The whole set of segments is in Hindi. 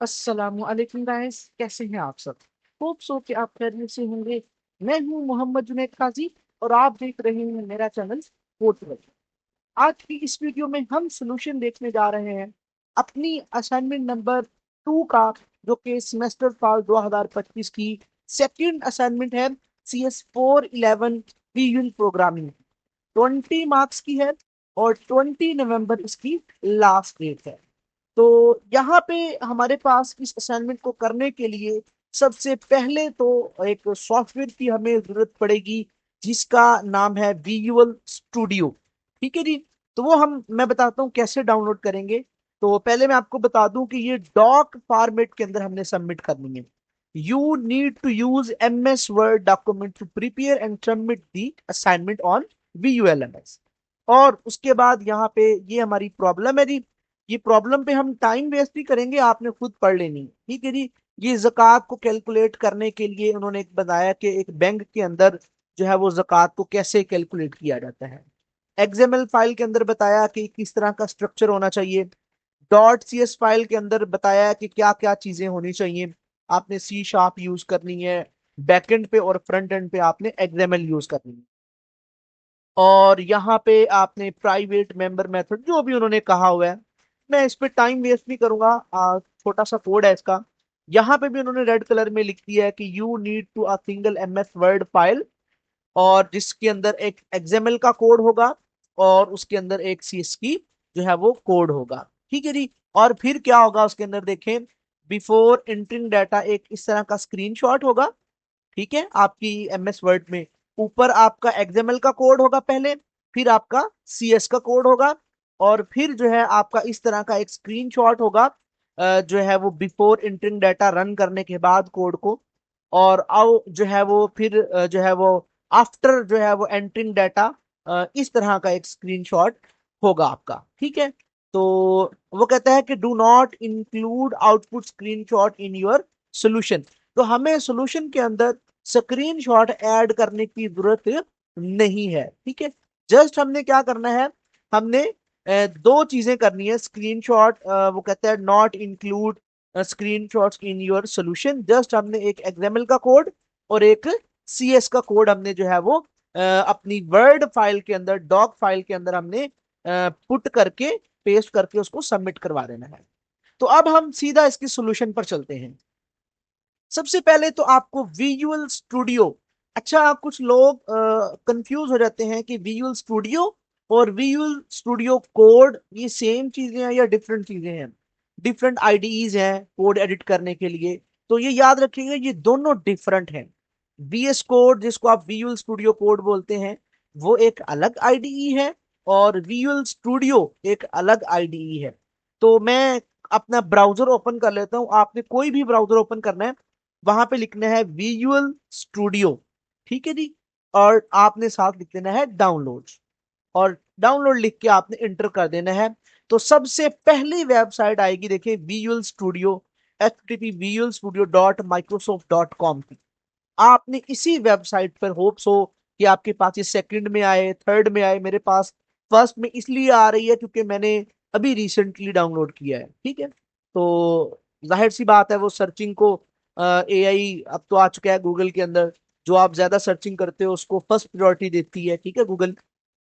अस्सलामुअलैकुम गाइस, कैसे हैं आप सब। होप सो कि आप खैरियत से होंगे। मैं हूं मोहम्मद जुनैद काजी और आप देख रहे हैं मेरा चैनल पोर्टल। आज की इस वीडियो में हम सॉल्यूशन देखने जा रहे हैं अपनी असाइनमेंट नंबर 2 का, जो कि सेमेस्टर साल 2025 की सेकंड असाइनमेंट है। CS411 विजुअल प्रोग्रामिंग 20 मार्क्स की है और 20 नवंबर इसकी लास्ट डेट है। तो यहाँ पे हमारे पास इस असाइनमेंट को करने के लिए सबसे पहले तो एक सॉफ्टवेयर की हमें जरूरत पड़ेगी, जिसका नाम है विजुअल स्टूडियो। ठीक है जी। तो वो मैं बताता हूँ कैसे डाउनलोड करेंगे। तो पहले मैं आपको बता दूं कि ये डॉक फॉर्मेट के अंदर हमने सबमिट करनी है। You need to use MS Word document to prepare and submit the assignment on VULMS। और उसके बाद यहाँ पे ये हमारी प्रॉब्लम है जी। ये प्रॉब्लम पे हम टाइम वेस्ट नहीं करेंगे, आपने खुद पढ़ लेनी है। ठीक है जी। ये ज़कात को कैलकुलेट करने के लिए उन्होंने एक बताया कि एक बैंक के अंदर जो है वो ज़कात को कैसे कैलकुलेट किया जाता है। XML फाइल के अंदर बताया कि किस तरह का स्ट्रक्चर होना चाहिए। .CS फाइल के अंदर बताया कि क्या क्या चीजें होनी चाहिए। आपने C# यूज करनी है बैकएंड पे, और फ्रंट एंड पे आपने XML यूज करनी है। और यहाँ पे आपने प्राइवेट मेंबर मेथड जो भी उन्होंने कहा हुआ है, मैं इस पे टाइम वेस्ट नहीं करूंगा। छोटा सा कोड है इसका। यहाँ पे भी उन्होंने रेड कलर में लिख दिया है कि you need to a single MS Word file, और जिसके अंदर एक XML का कोड होगा और उसके अंदर एक CS की जो है वो कोड होगा। ठीक है जी। और फिर क्या होगा उसके अंदर देखें, बिफोर एंटरिंग डाटा एक इस तरह का स्क्रीनशॉट होगा। ठीक है, आपकी MS Word में ऊपर आपका XML का कोड होगा पहले, फिर आपका CS का कोड होगा, और फिर जो है आपका इस तरह का एक स्क्रीनशॉट होगा जो है वो बिफोर एंटरिंग डाटा रन करने के बाद कोड को। और आओ जो है वो फिर जो है वो आफ्टर जो है वो एंटरिंग डाटा इस तरह का एक स्क्रीनशॉट होगा आपका। ठीक है। तो वो कहता है कि do not include output screenshot in your solution. तो हमें सोल्यूशन के अंदर स्क्रीनशॉट ऐड करने की जरूरत नहीं है। ठीक है। जस्ट हमने क्या करना है, हमने दो चीजें करनी है। स्क्रीनशॉट वो कहता है not include screenshots in your solution. Just हमने एक XML का कोड और एक CS का कोड हमने जो है वो अपनी वर्ड फाइल के अंदर, डॉक फाइल के अंदर हमने पुट करके, पेस्ट करके उसको सबमिट करवा देना है। तो अब हम सीधा इसकी सोल्यूशन पर चलते हैं। सबसे पहले तो आपको विजुअल स्टूडियो, अच्छा कुछ लोग कंफ्यूज हो जाते हैं कि विजुअल स्टूडियो और विजुअल स्टूडियो कोड ये सेम चीजें हैं या डिफरेंट चीजें हैं। डिफरेंट IDEs हैं कोड एडिट करने के लिए। तो ये याद रखिएगा, ये दोनों डिफरेंट हैं। VS कोड जिसको आप विजुअल स्टूडियो कोड बोलते हैं, वो एक अलग IDE है, और विजुअल स्टूडियो एक अलग IDE है। तो मैं अपना ब्राउजर ओपन कर लेता हूं, आपने कोई भी ब्राउजर ओपन करना है, वहां पे लिखना है विजुअल स्टूडियो। ठीक है जी। और आपने साथ लिख देना है डाउनलोड, और डाउनलोड लिख के आपने इंटर कर देना है। तो सबसे पहली वेबसाइट आएगी, देखिए विजुअल स्टूडियो, http://visualstudio.microsoft.com की। आपने इसी वेबसाइट पर, होप्स हो कि आपके पास ये सेकंड में आए, थर्ड में आए। मेरे पास फर्स्ट में इसलिए आ रही है क्योंकि मैंने अभी रिसेंटली डाउनलोड किया है। ठीक है। तो जाहिर सी बात है, वो सर्चिंग को AI अब तो आ चुका है गूगल के अंदर। जो आप ज्यादा सर्चिंग करते हो उसको फर्स्ट प्रायोरिटी देती है। ठीक है, गूगल।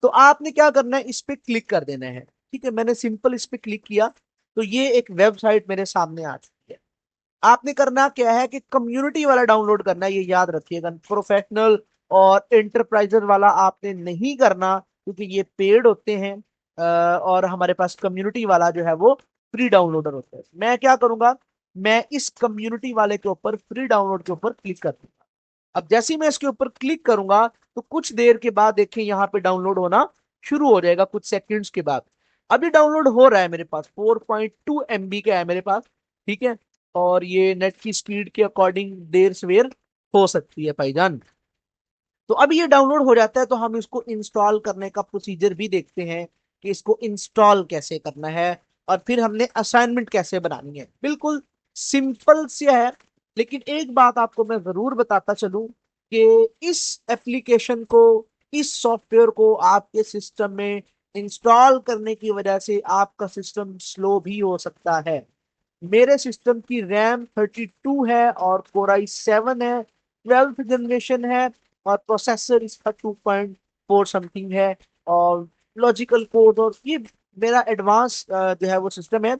तो आपने क्या करना है, इस पे क्लिक कर देना है। ठीक है, मैंने सिंपल इस पे क्लिक किया तो ये एक वेबसाइट मेरे सामने आ चुकी है। आपने करना क्या है कि कम्युनिटी वाला डाउनलोड करना है, ये याद रखिएगा। प्रोफेशनल और एंटरप्राइजर वाला आपने नहीं करना, क्योंकि ये पेड होते हैं। और हमारे पास कम्युनिटी वाला जो है वो फ्री डाउनलोडर होता है। मैं क्या करूंगा, मैं इस कम्युनिटी वाले के ऊपर, फ्री डाउनलोड के ऊपर क्लिक कर दूंगा। अब जैसे ही मैं इसके ऊपर क्लिक करूंगा तो कुछ देर के बाद देखें यहाँ पे डाउनलोड होना शुरू हो जाएगा, कुछ सेकंड्स के बाद। अभी डाउनलोड हो रहा है, मेरे पास 4.2 MB का है मेरे पास। ठीक है। और ये नेट की स्पीड के अकॉर्डिंग देर सवेर हो सकती है भाईजान। तो अब ये डाउनलोड हो जाता है तो हम इसको इंस्टॉल करने का प्रोसीजर भी देखते हैं कि इसको इंस्टॉल कैसे करना है, और फिर हमने असाइनमेंट कैसे बनानी है। बिल्कुल सिंपल सी है। लेकिन एक बात आपको मैं जरूर बताता चलूं कि इस एप्लीकेशन को, इस सॉफ्टवेयर को आपके सिस्टम में इंस्टॉल करने की वजह से आपका सिस्टम स्लो भी हो सकता है। मेरे सिस्टम की रैम 32 है और कोर आई 7 है, 12th जनरेशन है, और प्रोसेसर इसका 2.4 समथिंग है, और लॉजिकल कोड, और ये मेरा एडवांस जो है वो सिस्टम है।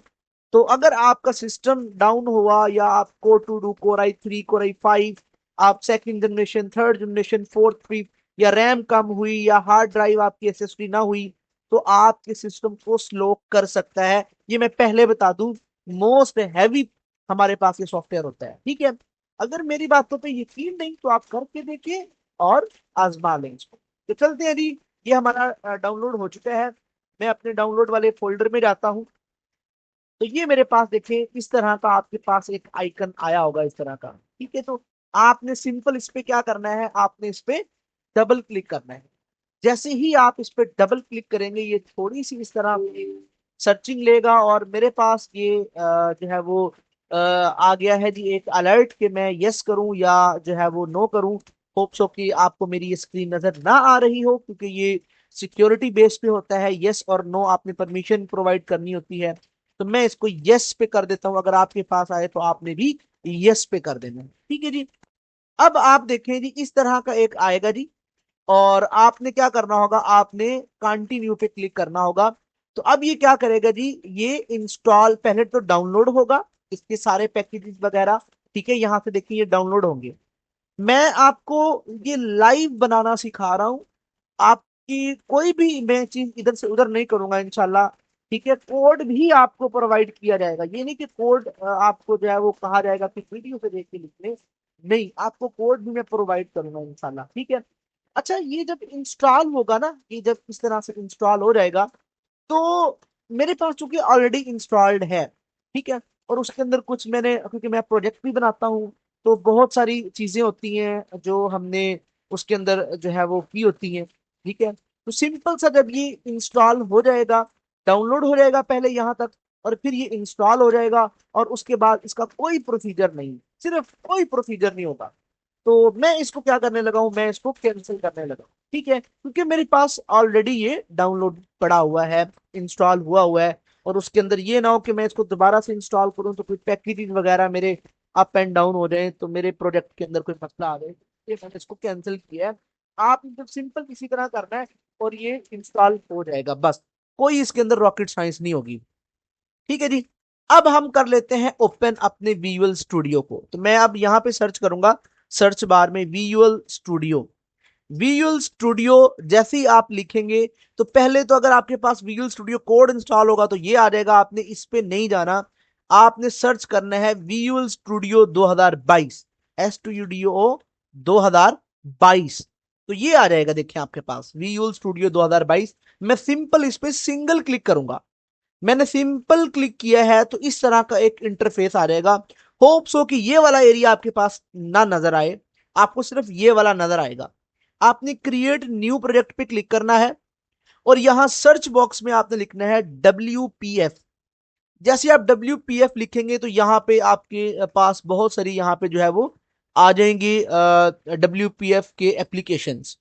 तो अगर आपका सिस्टम डाउन हुआ, या आप core two duo core I 3, core I 5, आप second generation, third generation, fourth, fifth, या रैम कम हुई, या हार्ड ड्राइव आपकी एसएसडी ना हुई, तो आपके सिस्टम को स्लो कर सकता है। ये मैं पहले बता दूं, मोस्ट हैवी हमारे पास ये सॉफ्टवेयर होता है, ठीक है। अगर मेरी बातों पे यकीन नहीं तो आप करके देखिए और आजमा लें इसको। तो चलते हैं जी, ये हमारा डाउनलोड हो चुका है। मैं अपने डाउनलोड वाले फोल्डर में जाता हूँ। तो ये मेरे पास देखिए इस तरह का आपके पास एक आइकन आया होगा, इस तरह का, ठीक है। तो आपने सिंपल इस पे क्या करना है, आपने इस पे डबल क्लिक करना है। जैसे ही आप इस पे डबल क्लिक करेंगे, ये थोड़ी सी इस तरह सर्चिंग लेगा, और मेरे पास ये जो है वो आ गया है जी एक अलर्ट कि मैं यस करूं या जो है वो नो करूं। होप सो कि आपको मेरी ये स्क्रीन नजर ना आ रही हो, क्योंकि ये सिक्योरिटी बेस पे होता है। यस और नो आपने परमिशन प्रोवाइड करनी होती है। तो मैं इसको यस पे कर देता हूं। अगर आपके पास आए तो आपने भी यस पे कर देना है, ठीक है जी। अब आप देखें जी, इस तरह का एक आएगा जी, और आपने क्या करना होगा, आपने कंटिन्यू पे क्लिक करना होगा। तो अब ये क्या करेगा जी, ये इंस्टॉल पहले तो डाउनलोड होगा, इसके सारे पैकेजेस वगैरह, ठीक है। यहां से देखिए ये डाउनलोड होंगे। मैं आपको ये लाइव बनाना सिखा रहा हूं। आपकी कोई भी मैं चीज इधर से उधर नहीं करूंगा इंशाल्लाह, ठीक है। कोड भी आपको प्रोवाइड किया जाएगा, ये नहीं कि कोड आपको जो है वो कहा जाएगा कि वीडियो से देख के लिखने, नहीं, आपको कोड भी मैं प्रोवाइड करूंगा इंशाल्लाह, ठीक है। अच्छा, ये जब इंस्टॉल होगा ना, ये जब इस तरह से इंस्टॉल हो जाएगा, तो मेरे पास चूंकि ऑलरेडी इंस्टॉल्ड है, ठीक है, और उसके अंदर कुछ मैंने, क्योंकि मैं प्रोजेक्ट भी बनाता हूँ, तो बहुत सारी चीजें होती हैं जो हमने उसके अंदर जो है वो की होती हैं, ठीक है। तो सिंपल सा जब ये इंस्टॉल हो जाएगा, डाउनलोड हो जाएगा पहले यहाँ तक, और फिर ये इंस्टॉल हो जाएगा, और उसके बाद इसका कोई प्रोसीजर नहीं, सिर्फ कोई प्रोसीजर नहीं होगा। तो मैं इसको क्या करने लगा हूं, मैं इसको कैंसिल करने लगा हूं, ठीक है, क्योंकि मेरे पास ऑलरेडी ये डाउनलोड पड़ा हुआ है, इंस्टॉल हुआ है। और उसके अंदर ये ना हो कि मैं इसको दोबारा से इंस्टॉल करूं तो कोई पैकेजेस वगैरह मेरे अप एंड डाउन हो जाए, तो मेरे प्रोजेक्ट के अंदर कोई मसला आ जाए। ये मैंने इसको कैंसिल किया है। आप जब सिंपल इसी तरह करना है, और ये इंस्टॉल हो जाएगा बस। कोई इसके अंदर रॉकेट साइंस नहीं होगी, ठीक है जी। अब हम कर लेते हैं ओपन अपने विजुअल स्टूडियो को। तो मैं अब यहां पे सर्च करूंगा, सर्च बार में विजुअल स्टूडियो। विजुअल स्टूडियो जैसे ही आप लिखेंगे, तो पहले तो अगर आपके पास विजुअल स्टूडियो कोड इंस्टॉल होगा तो ये आ जाएगा, आपने इस पे नहीं जाना। आपने सर्च करना है विजुअल स्टूडियो 2022, STUDIO 2022। तो ये आ जाएगा, देखिए आपके पास विजुअल स्टूडियो 2022। मैं सिंपल इस पे सिंगल क्लिक करूंगा। मैंने सिंपल क्लिक किया है तो इस तरह का एक इंटरफेस आ जाएगा। होप सो कि ये वाला एरिया आपके पास ना नजर आए, आपको सिर्फ ये वाला नजर आएगा। आपने क्रिएट न्यू प्रोजेक्ट पे क्लिक करना है, और यहां सर्च बॉक्स में आपने लिखना है WPF। जैसे आप WPF लिखेंगे तो यहां पे आपके पास बहुत सारी यहां पे जो है वो आ जाएंगे WPF के एप्लीकेशंस।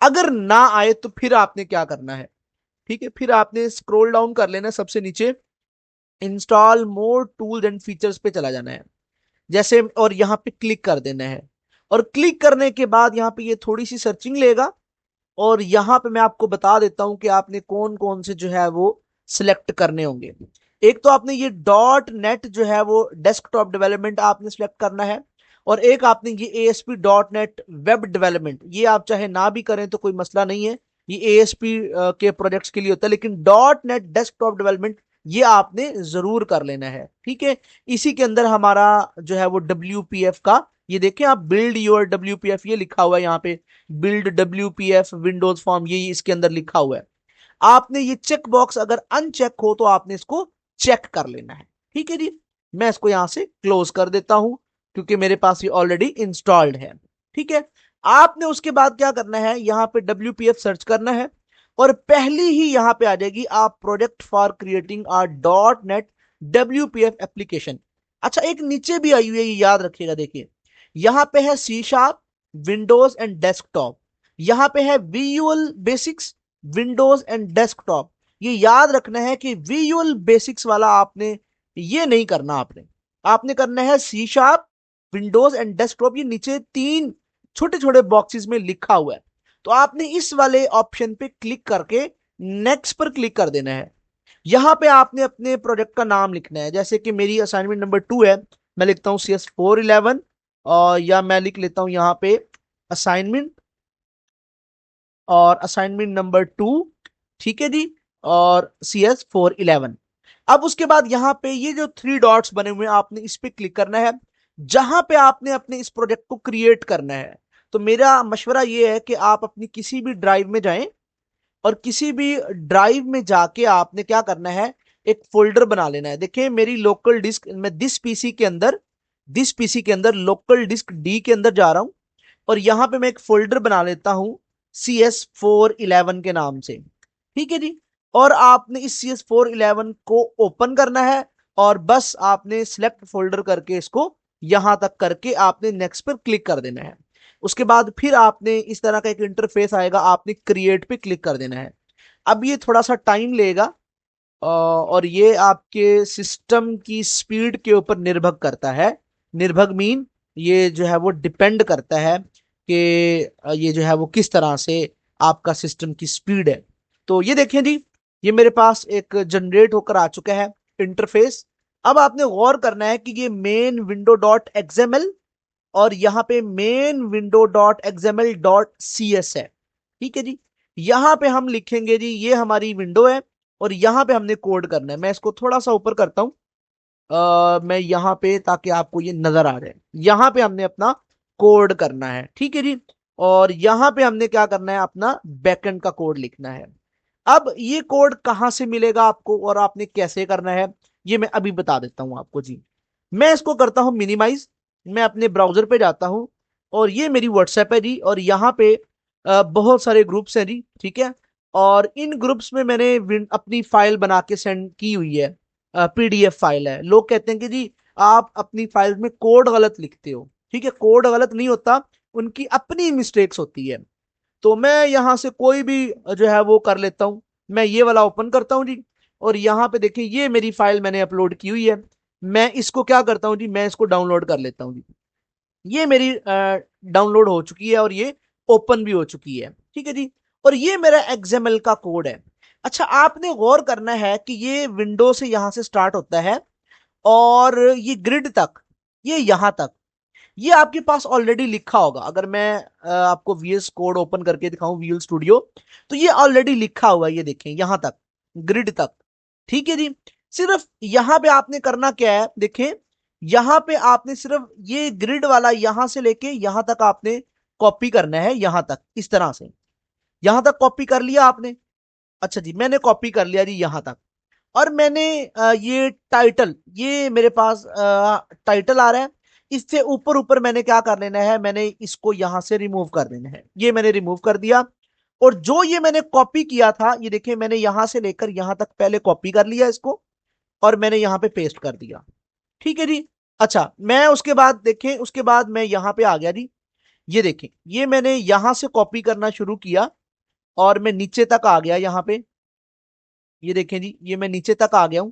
अगर ना आए तो फिर आपने क्या करना है, ठीक है, फिर आपने स्क्रॉल डाउन कर लेना, सबसे नीचे install more tools and features पे चला जाना है जैसे, और यहां पे क्लिक कर देना है। और क्लिक करने के बाद यहां पे ये थोड़ी सी सर्चिंग लेगा, और यहां पे मैं आपको बता देता हूं कि आपने कौन कौन से जो है वो सिलेक्ट करने होंगे। एक तो आपने ये .NET जो है वो डेस्कटॉप डेवलपमेंट आपने सिलेक्ट करना है, और एक आपने ये ASP.NET वेब डेवलपमेंट, ये आप चाहे ना भी करें तो कोई मसला नहीं है, ये ASP के प्रोजेक्ट्स के लिए होता है, लेकिन .NET डेस्कटॉप डेवलपमेंट ये आपने जरूर कर लेना है, ठीक है। इसी के अंदर हमारा जो है वो WPF का, ये देखें आप, बिल्ड योर WPF ये लिखा हुआ है यहाँ पे, बिल्ड WPF विंडोज फॉर्म, ये इसके अंदर लिखा हुआ है। आपने ये चेक बॉक्स अगर अनचेक हो तो आपने इसको चेक कर लेना है, ठीक है जी। मैं इसको यहां से क्लोज कर देता हूं, क्योंकि मेरे पास ये ऑलरेडी इंस्टॉल्ड है, ठीक है। आपने उसके बाद क्या करना है, यहां पे WPF सर्च करना है, और पहली ही यहां पे आ जाएगी आप project for creating a .NET WPF application. अच्छा, एक नीचे भी आई हुई है, ये याद रखिएगा, देखिए यहां पे है C#, विंडोज एंड डेस्कटॉप, यहां पे है visual basics, Windows and desktop. ये याद रखना है कि विजुअल बेसिक्स वाला आपने ये नहीं करना आपने। आपने करना है C sharp Windows and desktop, ये नीचे 3 छोटे छोटे बॉक्सेस में लिखा हुआ है। तो आपने इस वाले ऑप्शन पे क्लिक करके नेक्स्ट पर क्लिक कर देना है। यहां पे आपने अपने प्रोजेक्ट का नाम लिखना है, जैसे कि मेरी असाइनमेंट नंबर 2 है, मैं लिखता हूं CS411, और या मैं लिख लेता हूं यहां पे असाइनमेंट और असाइनमेंट नंबर 2, ठीक है जी, और CS411। अब उसके बाद यहां पे ये जो 3 डॉट्स बने हुए हैं, आपने इस पे क्लिक करना है, जहां पे आपने अपने इस प्रोजेक्ट को क्रिएट करना है। तो मेरा मशवरा ये है कि आप अपनी किसी भी ड्राइव में जाएं, और किसी भी ड्राइव में जाके आपने क्या करना है, एक फोल्डर बना लेना है। देखिए मेरी लोकल डिस्क, मैं दिस पीसी के अंदर लोकल डिस्क डी के अंदर जा रहा हूं, और यहां पे मैं एक फोल्डर बना लेता हूं CS411 के नाम से, ठीक है जी। और आपने इस CS411 को ओपन करना है, और बस आपने सिलेक्ट फोल्डर करके इसको यहां तक करके आपने नेक्स्ट पर क्लिक कर देना है। उसके बाद फिर आपने इस तरह का एक इंटरफेस आएगा, आपने क्रिएट पे क्लिक कर देना है। अब ये थोड़ा सा टाइम लेगा, और ये आपके सिस्टम की स्पीड के ऊपर निर्भर करता है। निर्भर मीन ये जो है वो डिपेंड करता है कि ये जो है वो किस तरह से आपका सिस्टम की स्पीड है। तो ये देखें जी, ये मेरे पास एक जनरेट होकर आ चुका है इंटरफेस। अब आपने गौर करना है कि ये मेन विंडो डॉट एक्सएमएल और यहां पे main window dot XML dot CS है, ठीक है जी। यहां पे हम लिखेंगे जी, ये हमारी विंडो है, और यहां पे हमने कोड करना है। मैं इसको थोड़ा सा ऊपर करता हूं, मैं यहां पे, ताकि आपको ये नजर आ जाए। यहां पे हमने अपना कोड करना है, ठीक है जी। और यहां पे हमने क्या करना है, अपना बैकएंड का कोड लिखना है। अब ये कोड कहां से मिलेगा आपको और आपने कैसे करना है, ये मैं अभी बता देता हूं आपको जी। मैं इसको करता हूं मिनिमाइज, मैं अपने ब्राउजर पे जाता हूं, और ये मेरी व्हाट्सएप है जी, और यहाँ पे बहुत सारे ग्रुप्स हैं जी, ठीक है। और इन ग्रुप्स में मैंने अपनी फाइल बना के सेंड की हुई है, PDF फाइल है। लोग कहते हैं कि जी आप अपनी फाइल में कोड गलत लिखते हो, ठीक है, कोड गलत नहीं होता, उनकी अपनी मिस्टेक्स होती है। तो मैं यहां से कोई भी जो है वो कर लेता हूं। मैं ये वाला ओपन करता हूं जी, और यहां पे देखिए ये मेरी फाइल मैंने अपलोड की हुई है। मैं इसको क्या करता हूं जी, मैं इसको डाउनलोड कर लेता हूं जी। ये मेरी डाउनलोड हो चुकी है, और ये ओपन भी हो चुकी है, ठीक है जी। और ये मेरा XML का कोड है। अच्छा, आपने गौर करना है कि ये विंडो से यहां से स्टार्ट होता है, और ये ग्रिड तक, ये यहां तक, ये आपके पास ऑलरेडी लिखा होगा। अगर मैं आपको VS कोड ओपन करके दिखाऊं, विजुअल स्टूडियो, तो ये ऑलरेडी लिखा हुआ है, ये देखें यहां तक, ग्रिड तक, ठीक है जी। सिर्फ यहां पे आपने करना क्या है, देखें यहां पे आपने सिर्फ ये ग्रिड वाला यहां से लेके यहां तक आपने कॉपी करना है, यहां तक इस तरह से। यहां तक कॉपी कर लिया आपने। अच्छा जी, मैंने कॉपी कर लिया जी यहां तक। और मैंने ये टाइटल, ये मेरे पास टाइटल आ रहा है, इससे ऊपर ऊपर मैंने क्या कर लेना है, मैंने इसको यहां से रिमूव कर देना है। ये मैंने रिमूव कर दिया। और जो ये मैंने कॉपी किया था, ये देखिए मैंने यहां से लेकर यहां तक पहले कॉपी कर लिया इसको, और मैंने यहां पे पेस्ट कर दिया, ठीक है जी। अच्छा, मैं उसके बाद देखें, उसके बाद मैं यहां पे आ गया जी। ये देखें, ये मैंने यहां से कॉपी करना शुरू किया, और मैं नीचे तक आ गया यहाँ पे। ये देखें जी, ये मैं नीचे तक आ गया हूं,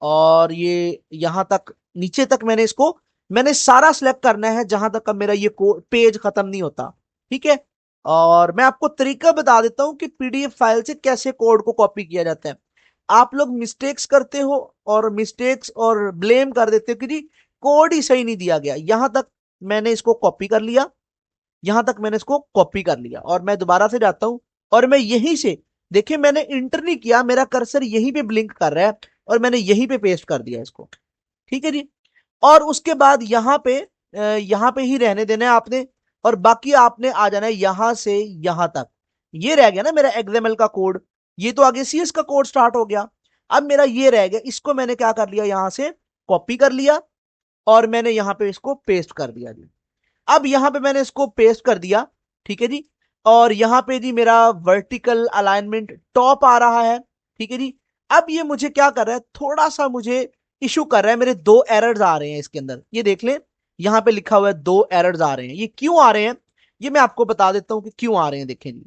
और ये यहां तक, नीचे तक मैंने इसको, मैंने सारा सिलेक्ट करना है जहां तक का मेरा ये पेज खत्म नहीं होता, ठीक है। और मैं आपको तरीका बता देता हूं कि PDF फाइल से कैसे कोड को कॉपी किया जाता है। आप लोग मिस्टेक्स करते हो, और मिस्टेक्स और ब्लेम कर देते हो कि जी कोड ही सही नहीं दिया गया। यहां तक मैंने इसको कॉपी कर लिया, यहां तक मैंने इसको कॉपी कर लिया, और मैं दोबारा से जाता हूं, और मैं यहीं से, देखिए मैंने इंटर नहीं किया, मेरा कर्सर यहीं पे ब्लिंक कर रहा है, और मैंने यहीं पे पेस्ट कर दिया इसको, ठीक है जी। और उसके बाद यहां पे ही रहने देना है आपने, और बाकी आपने आ जाना है यहां से यहां तक। ये रह गया ना मेरा XML का कोड, ये तो आगे CS का कोड स्टार्ट हो गया। अब मेरा ये रह गया, इसको मैंने क्या कर लिया, यहां से कॉपी कर लिया, और मैंने यहां पे इसको पेस्ट कर दिया जी। अब यहां पे मैंने इसको पेस्ट कर दिया, ठीक है जी। और यहां पे जी मेरा वर्टिकल अलाइनमेंट टॉप आ रहा है, ठीक है जी। अब ये मुझे क्या कर रहा है, थोड़ा सा मुझे इशू कर रहा है, मेरे 2 एरर्स आ रहे हैं इसके अंदर। ये देख लें, यहां पे लिखा हुआ है 2 एरर्स आ रहे हैं। ये क्यों आ रहे हैं, ये मैं आपको बता देता हूं कि क्यों आ रहे हैं। देखें जी,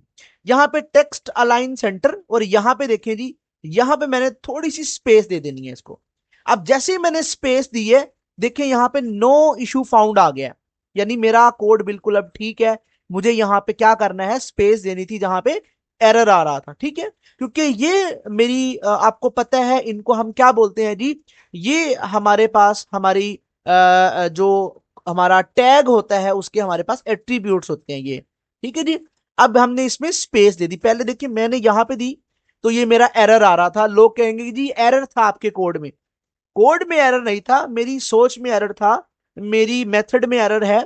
यहां पे टेक्स्ट अलाइन सेंटर, और यहां पे देखें जी, यहां पे मैंने थोड़ी सी स्पेस दे देनी है इसको। अब जैसे ही मैंने स्पेस दी है, देखिए यहां पे नो इशू फाउंड आ गया, यानी मेरा कोड बिल्कुल अब ठीक है। मुझे यहां पे क्या करना है, स्पेस देनी थी जहां पे एरर आ रहा था, ठीक है। क्योंकि ये मेरी आपको पता है इनको हम क्या बोलते हैं जी, ये हमारे पास हमारी जो हमारा टैग होता है उसके हमारे पास एट्रीब्यूट्स होते हैं ये, ठीक है जी। अब हमने इसमें स्पेस दे दी, पहले देखिए मैंने यहां पे दी तो ये मेरा एरर आ रहा था, लोग कहेंगे कि जी एरर था आपके कोड में। कोड में एरर नहीं था, मेरी सोच में एरर था, मेरी मेथड में एरर है,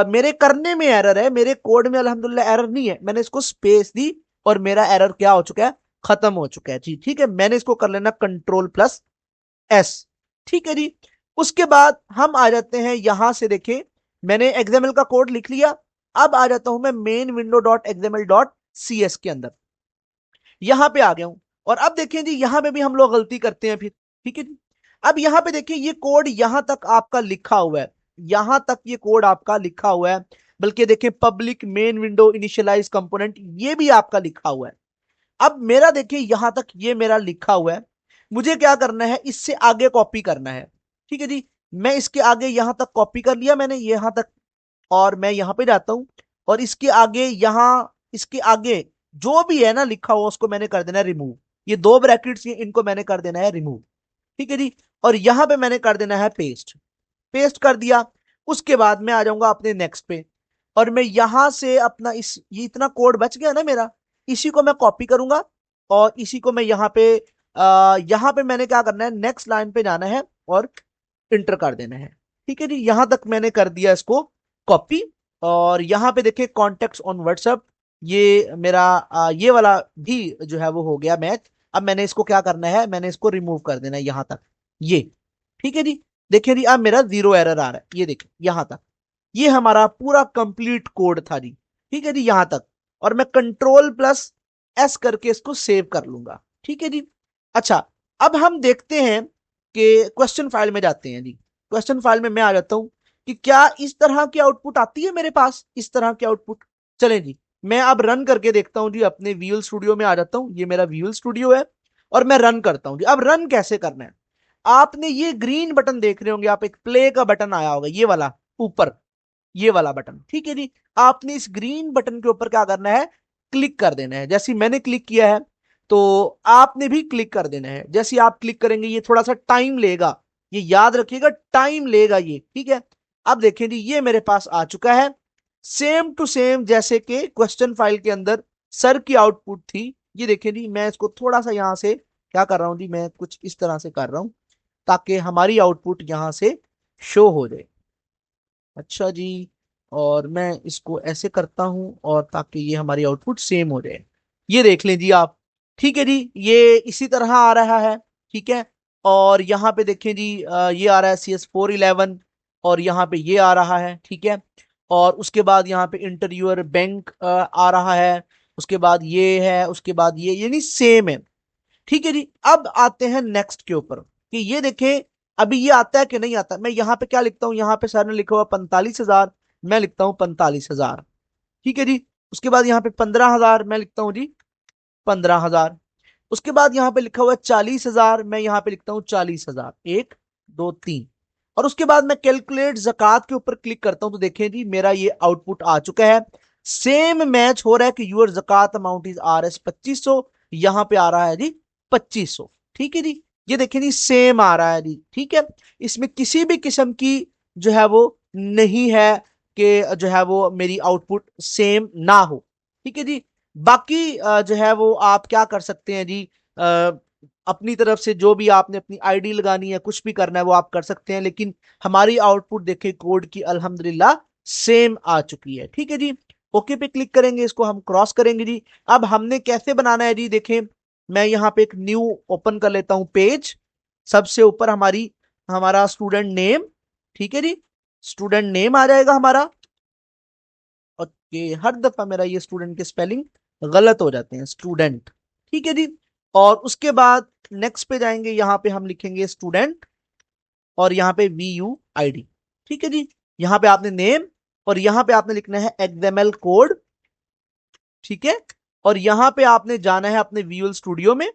मेरे करने में एरर है, मेरे कोड में अल्हम्दुलिल्लाह एरर नहीं है। मैंने इसको स्पेस दी और मेरा एरर क्या हो चुका है, खत्म हो चुका है जी, ठीक है। मैंने इसको कर लेना कंट्रोल+S, ठीक है जी। उसके बाद हम आ जाते हैं यहां से, देखें मैंने एक्सएमएल का कोड लिख लिया। अब आ जाता हूं मैं main window dot XML dot C S के अंदर, यहां पे आ गया हूं। और अब देखें जी यहां पे भी हम लोग गलती करते हैं फिर, ठीक है जी। अब यहां पे देखिए ये कोड यहां तक आपका लिखा हुआ है, यहां तक ये कोड आपका लिखा हुआ है, बल्कि देखिए public main window initialise component ये भी आपका लिखा हुआ है। अब मेरा देखिए यहां तक ये मेरा लिखा हुआ है, मुझे क्या करना है, इससे आगे कॉपी करना है, ठीक है जी। मैं इसके आगे यहां तक कॉपी कर लिया मैंने यहां तक, और मैं यहां पे जाता हूं और इसके आगे यहां, इसके आगे जो भी है ना लिखा हुआ उसको मैंने कर देना है रिमूव। ये दो ब्रैकेट्स ये इनको मैंने कर देना है रिमूव, ठीक है जी। और यहां पे मैंने कर देना है पेस्ट, पेस्ट कर दिया। उसके बाद मैं आ जाऊंगा अपने नेक्स्ट पे, और मैं यहां से अपना इस ये इतना कोड बच गया ना मेरा, इसी को मैं कॉपी करूंगा और इसी को मैं यहां पे मैंने क्या करना है, नेक्स्ट लाइन पे जाना है और इंटर कर देना है, ठीक है जी। यहां तक मैंने कर दिया इसको कॉपी। और यहां पे देखिए कॉन्टेक्ट ऑन व्हाट्सएप, ये मेरा ये वाला भी जो है वो हो गया मैच। अब मैंने इसको क्या करना है, मैंने इसको रिमूव कर देना है यहां तक, ये ठीक है जी। देखिए जी अब मेरा 0 एरर आ रहा है, ये देखिए यहां तक, ये हमारा पूरा कंप्लीट कोड था जी, ठीक है जी यहां तक। और मैं कंट्रोल+S करके इसको सेव कर लूंगा, ठीक है जी। अच्छा, अब हम देखते हैं कि क्वेश्चन फाइल में जाते हैं जी। क्वेश्चन फाइल में मैं आ जाता हूं कि क्या इस तरह की आउटपुट आती है मेरे पास, इस तरह की आउटपुट। चलें जी, मैं अब रन करके देखता हूं जी, अपने विजुअल स्टूडियो में आ जाता हूं, ये मेरा विजुअल स्टूडियो है और मैं रन करता हूं जी। अब रन कैसे करना है, आपने ये ग्रीन बटन देख रहे होंगे आप, एक प्ले का बटन आया होगा ये वाला ऊपर, ये वाला बटन, ठीक है जी। आपने इस ग्रीन बटन के ऊपर क्या करना है, क्लिक कर देना है। जैसे मैंने क्लिक किया है तो आपने भी क्लिक कर देना है। जैसे आप क्लिक करेंगे ये थोड़ा सा टाइम लेगा, ये याद रखिएगा टाइम लेगा ये, ठीक है। अब देखें जी ये मेरे पास आ चुका है, सेम टू सेम जैसे कि क्वेश्चन फाइल के अंदर सर की आउटपुट थी। ये देखें जी मैं इसको थोड़ा सा यहां से क्या कर रहा हूं जी, मैं कुछ इस तरह से कर रहा हूं ताकि हमारी आउटपुट यहां से शो हो जाए। अच्छा जी, और मैं इसको ऐसे करता हूं और ताकि ये हमारी आउटपुट सेम हो जाए, ये देख लें जी आप, ठीक है जी। ये इसी तरह आ रहा है, ठीक है। और यहाँ पे देखें जी ये आ रहा है CS411, और यहाँ पे ये आ रहा है, ठीक है। और उसके बाद यहाँ पे इंटर यूर बैंक आ रहा है, उसके बाद ये है, उसके बाद ये, यानी सेम है, ठीक है जी। अब आते हैं नेक्स्ट के ऊपर कि ये देखें अभी ये आता है कि नहीं आता। मैं यहाँ पे क्या लिखता हूँ, यहाँ पे सर ने लिखा हुआ 45,000, मैं लिखता हूँ 45,000, ठीक है जी। उसके बाद यहाँ पे 15,000 मैं लिखता हूँ जी 15,000। उसके बाद यहाँ पे लिखा हुआ है 40,000, मैं यहाँ पे लिखता हूँ 40,000, 1 2 3। और उसके बाद मैं कैलकुलेट जक़ात के ऊपर क्लिक करता हूं तो देखें जी मेरा ये आउटपुट आ चुका है, सेम मैच हो रहा है कि यूर जक़ात अमाउंट इज RS 2500, यहां पे आ रहा है जी 2500, ठीक है जी। ये देखें जी सेम आ रहा है जी, ठीक है। इसमें किसी भी किस्म की जो है वो नहीं है कि जो है वो मेरी आउटपुट सेम ना हो, ठीक है जी। बाकी जो है वो आप क्या कर सकते हैं जी, अपनी तरफ से जो भी आपने अपनी आईडी लगानी है, कुछ भी करना है वो आप कर सकते हैं, लेकिन हमारी आउटपुट देखें कोड की अल्हम्दुलिल्लाह सेम आ चुकी है, ठीक है जी। ओके पे क्लिक करेंगे, इसको हम क्रॉस करेंगे जी। अब हमने कैसे बनाना है जी, देखें मैं यहाँ पे एक न्यू ओपन कर लेता हूं पेज, सबसे ऊपर हमारा स्टूडेंट नेम, ठीक है जी, स्टूडेंट नेम आ जाएगा हमारा। ओके, हर दफा मेरा ये स्टूडेंट के स्पेलिंग गलत हो जाते हैं, स्टूडेंट, ठीक है जी। और उसके बाद नेक्स्ट पे जाएंगे, यहाँ पे हम लिखेंगे स्टूडेंट और यहाँ पे VUID, ठीक है जी। यहाँ पे आपने नेम और यहाँ पे आपने लिखना है XML कोड, ठीक है। और यहाँ पे आपने जाना है अपने विजुअल स्टूडियो में,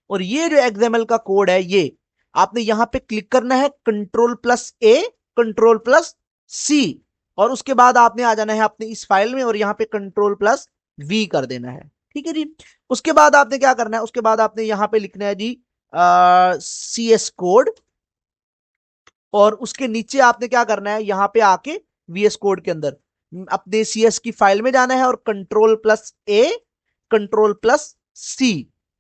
और ये जो XML का कोड है आपने यहां पे क्लिक करना है Ctrl+A, Ctrl+C, और उसके बाद आपने आ जाना है अपनी इस फाइल में और यहाँ पे Ctrl+V कर देना है। ठीक है जी। उसके बाद आपने क्या करना है, उसके बाद आपने यहाँ पे लिखना है जी CS कोड, और उसके नीचे आपने क्या करना है, यहाँ पे आके VS कोड के अंदर अपने CS की फाइल में जाना है और Ctrl+A, Ctrl+C,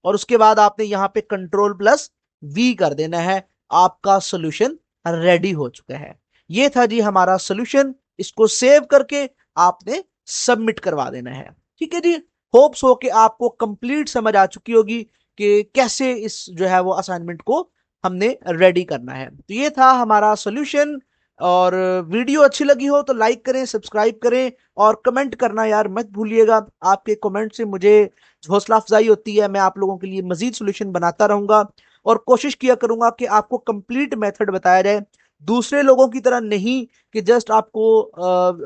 और उसके बाद आपने यहाँ पे Ctrl+V कर देना है। आपका सोल्यूशन रेडी हो चुका है। ये था जी हमारा सोल्यूशन। इसको सेव करके आपने सबमिट करवा देना है। ठीक है जी। होप्स हो कि आपको कंप्लीट समझ आ चुकी होगी कि कैसे इस जो है वो असाइनमेंट को हमने रेडी करना है। तो ये था हमारा सॉल्यूशन। और वीडियो अच्छी लगी हो तो लाइक करें, सब्सक्राइब करें और कमेंट करना यार मत भूलिएगा। आपके कमेंट से मुझे हौसला अफजाई होती है, मैं आप लोगों के लिए मजीद सॉल्यूशन बनाता रहूंगा और कोशिश किया करूंगा कि आपको कंप्लीट मेथड बताया जाए, दूसरे लोगों की तरह नहीं कि जस्ट आपको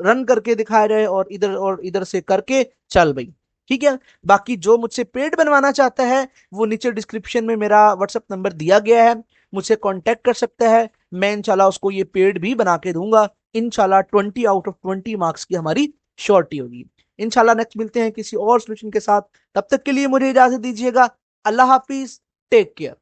रन करके दिखाया जाए और इधर से करके चल भाई। ठीक है। बाकी जो मुझसे पेड बनवाना चाहता है वो नीचे डिस्क्रिप्शन में मेरा व्हाट्सएप नंबर दिया गया है, मुझसे कांटेक्ट कर सकता है। मैं इंशाल्लाह उसको ये पेड भी बना के दूंगा। इंशाल्लाह 20 आउट ऑफ 20 मार्क्स की हमारी श्योरिटी होगी। इंशाल्लाह नेक्स्ट मिलते हैं किसी और सोल्यूशन के साथ। तब तक के लिए मुझे इजाजत दीजिएगा। अल्लाह हाफिज। Take care.